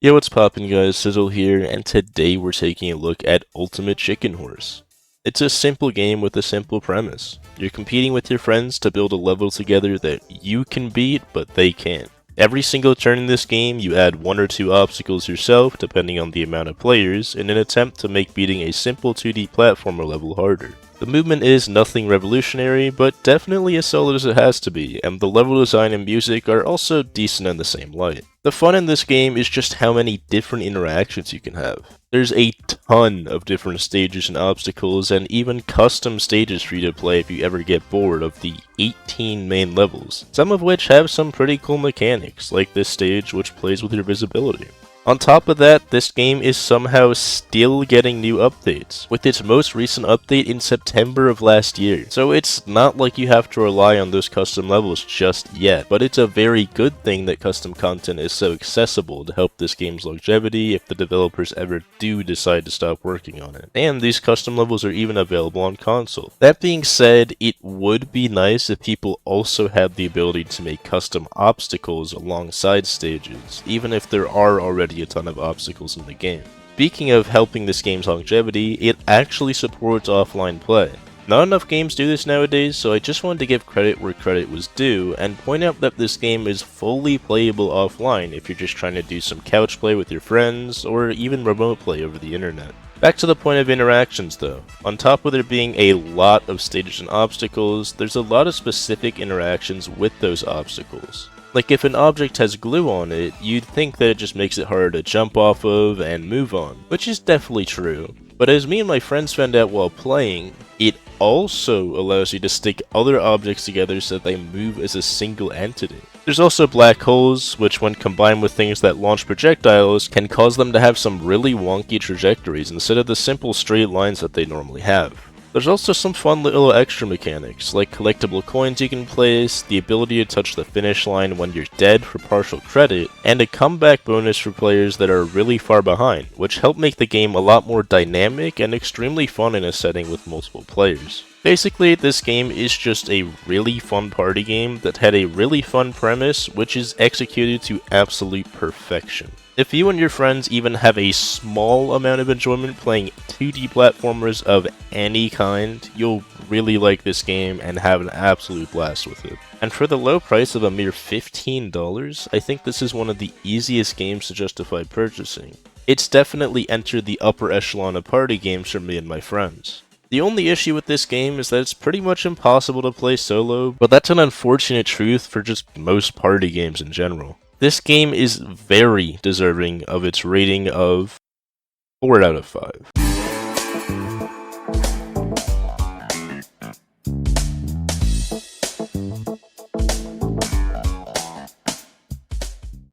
Yo, what's poppin' guys, Sizzyl here, and today we're taking a look at Ultimate Chicken Horse. It's a simple game with a simple premise. You're competing with your friends to build a level together that you can beat, but they can't. Every single turn in this game, you add 1 or 2 obstacles yourself, depending on the amount of players, in an attempt to make beating a simple 2D platformer level harder. The movement is nothing revolutionary, but definitely as solid as it has to be, and the level design and music are also decent in the same light. The fun in this game is just how many different interactions you can have. There's a ton of different stages and obstacles, and even custom stages for you to play if you ever get bored of the 18 main levels, some of which have some pretty cool mechanics, like this stage which plays with your visibility. On top of that, this game is somehow still getting new updates, with its most recent update in September of last year. So it's not like you have to rely on those custom levels just yet, but it's a very good thing that custom content is so accessible to help this game's longevity if the developers ever do decide to stop working on it. And these custom levels are even available on console. That being said, it would be nice if people also had the ability to make custom obstacles alongside stages, even if there are already a ton of obstacles in the game. Speaking of helping this game's longevity, it actually supports offline play. Not enough games do this nowadays, so I just wanted to give credit where credit was due, and point out that this game is fully playable offline if you're just trying to do some couch play with your friends, or even remote play over the internet. Back to the point of interactions though. On top of there being a lot of stages and obstacles, there's a lot of specific interactions with those obstacles. Like if an object has glue on it, you'd think that it just makes it harder to jump off of and move on, which is definitely true. But as me and my friends found out while playing, it also allows you to stick other objects together so that they move as a single entity. There's also black holes, which when combined with things that launch projectiles, can cause them to have some really wonky trajectories instead of the simple straight lines that they normally have. There's also some fun little extra mechanics, like collectible coins you can place, the ability to touch the finish line when you're dead for partial credit, and a comeback bonus for players that are really far behind, which help make the game a lot more dynamic and extremely fun in a setting with multiple players. Basically, this game is just a really fun party game that had a really fun premise, which is executed to absolute perfection. If you and your friends even have a small amount of enjoyment playing 2D platformers of any kind, you'll really like this game and have an absolute blast with it. And for the low price of a mere $15, I think this is one of the easiest games to justify purchasing. It's definitely entered the upper echelon of party games for me and my friends. The only issue with this game is that it's pretty much impossible to play solo, but that's an unfortunate truth for just most party games in general. This game is very deserving of its rating of 4 out of 5.